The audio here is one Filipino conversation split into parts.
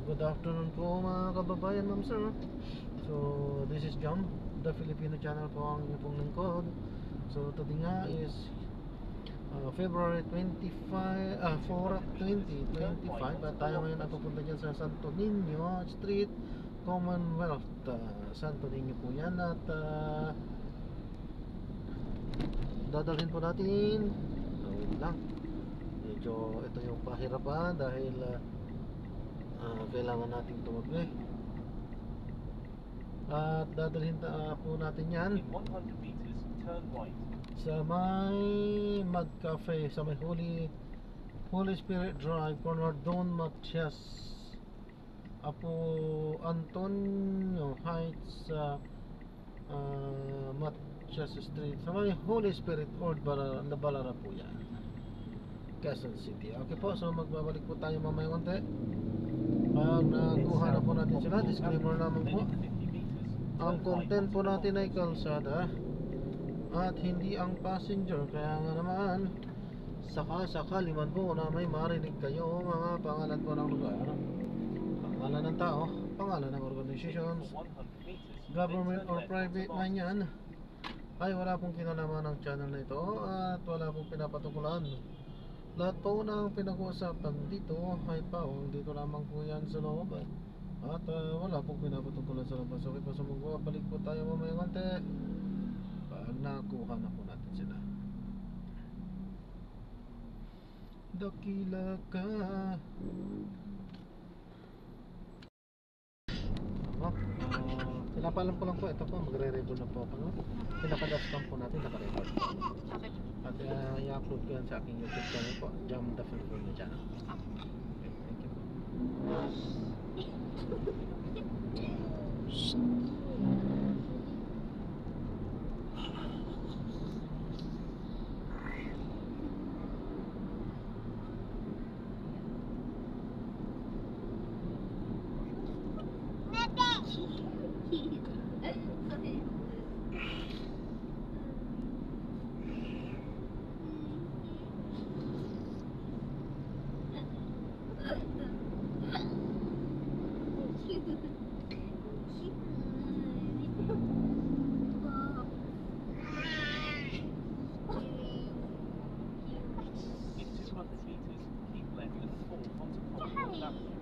Good afternoon po mga kababayan, ma'am sir. So, this is Jam, the Filipino channel po ang inyong lingkod. So, today nga is February 4, 2025 at tayo ngayon napupunta dyan sa Santo Niño Street, Commonwealth. Santo Niño po yan at dadalhin po natin. Wait lang. Medyo ito yung pahirapan dahil kailangan nating tumakbo at dadalhin po natin yan In 100 meters, turn right. sa may Mag Cafe, sa may Holy Spirit Drive, corner Don Matias Apo Antonio Heights, Matias Street, sa may Holy Spirit or Balara po yan, Quezon City. Okay po, so magbabalik po tayo mamaya konti. Pag nakuha na po natin sila, disclaimer naman po, ang content po natin ay kalsada at hindi ang passenger. Kaya nga naman, sakali man po na may marinig kayo mga pangalan po ng lugar, pangalan ng tao, pangalan ng organizations, government or private man yan, ay wala pong kinalaman ng channel na ito at wala pong pinapatukulan. Lahat po ng pinag-uusapan dito ay dito lamang po yan sa loob at wala pong pinapatukulan sa labas. Okay po, so magbabalik po tayo mamaya konti pag nakuha na po natin sila. Dakila ka. Pinapalam ko lang po, ito po, magre-record na po ako, no? Pinaka-dashcam po natin, naka-record. Okay. At i-upload ko yan sa aking YouTube channel po, Jam the Filipino channel. Okay, thank you po. In 200 meters, keep left and fall onto Commonwealth Avenue.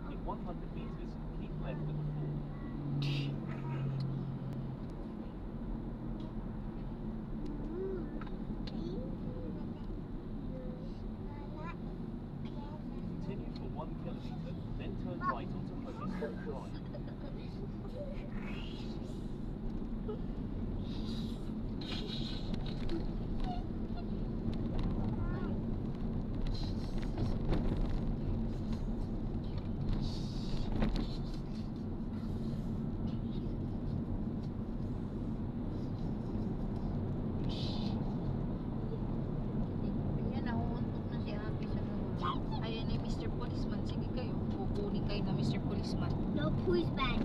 In 100 meters, keep left and fall. Continue for 1 kilometer, then turn right onto Holy Spirit Drive. Ayan, nahuuntok na si Ate sa gawa. Ayan ay Mr. Policeman. Sige kayo, kukunin kayo na Mr. Policeman. No pushback.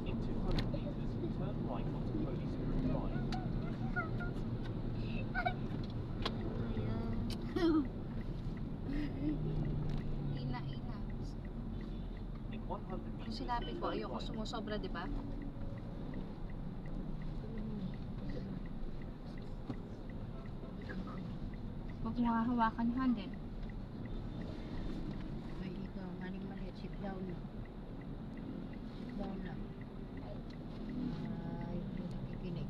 In 200 meters, turn right onto Holy Spirit Drive. Ina. In 100 Kung meters, sinabi ko, turn ayoko right. sumusobra, di ba? Huwag mo hahawakan yung handle. Ay, ikaw, mali-mali. Sit down na. Sit down na. Ay, hindi nakikinig.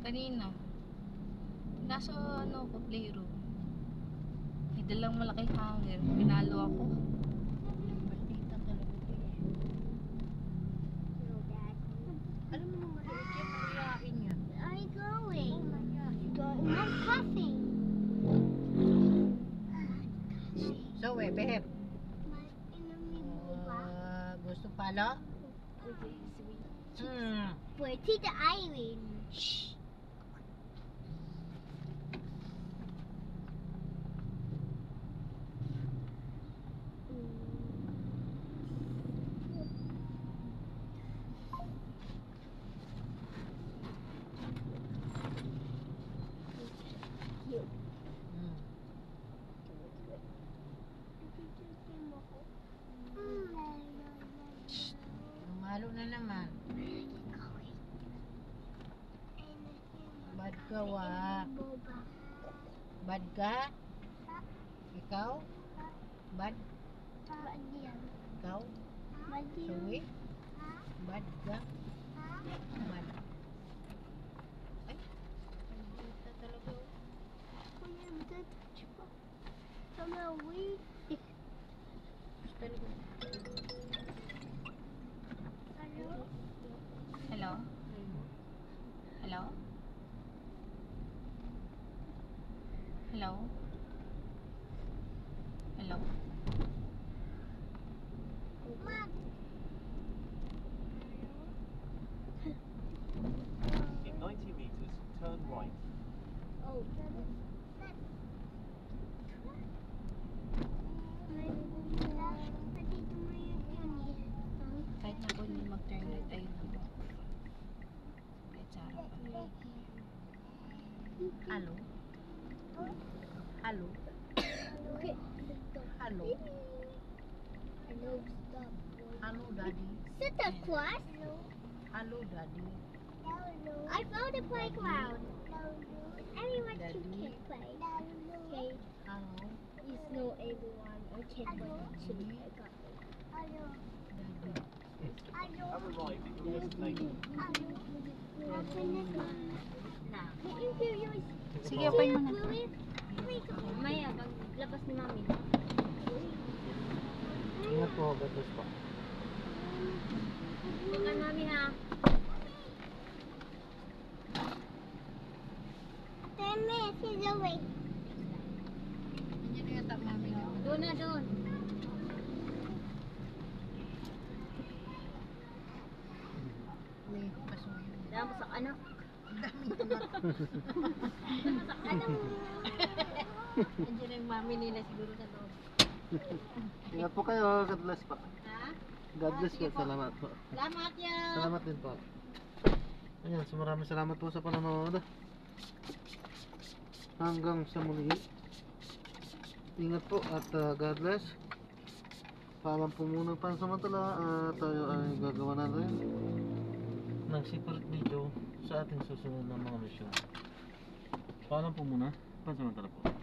Kanina. Nasa ano ko, playroom. May dalang malaking hanger. Pinalo ako. Maldita talaga ito eh. Alam mo naman maliit yan, mayayain yan. Are you going? Oh, mayayain. I'm coughing. So, behep. My Gusto pala? Wait, Tita Irene. Shh. Malo na naman. Bad ka, Bad ka? Ikaw? Bad? Ikaw? Suwi? Bad ka? Bad. Ay, maldita talaga. Talaga. Hello? Hello? Hello? Hello? In 90 meters, turn right. Oh, Kahit na po hindi mag-turn right, ayun na po. Kahit sa harapan. Hello? Hello? okay. Hello? Hello, stop. Hello, Daddy? Santa Claus? Hello, Daddy? I found a playground. Everyone Daddy? can play. Okay, Hello? you know everyone. I can't wait to I got it. Daddy? Have arrived at your destination. Open the door. Can you hear yours? Sige, open mo na. Maya, paglabas ni Mami. Ingat po, God bless po. Bukan Mami ha. Teme, si Zoe. Hindi na yata, Mami. Doon na doon. Uy, paso yun. Damo sa anak. Ang daming anak. Ano? Andiyan na yung Mami nila siguro sa loob. Ingat po kayo, God bless po. Ha? God bless po, Sige po. salamat po. Salamat yan! Salamat din po. Ayan, so maraming salamat po sa panonood. Hanggang sa muli. Ingat po at God bless. Paalam po muna pansamantala at tayo ay gagawa natin ng separate video sa ating susunod na mga mission. Paalam po muna pansamantala po.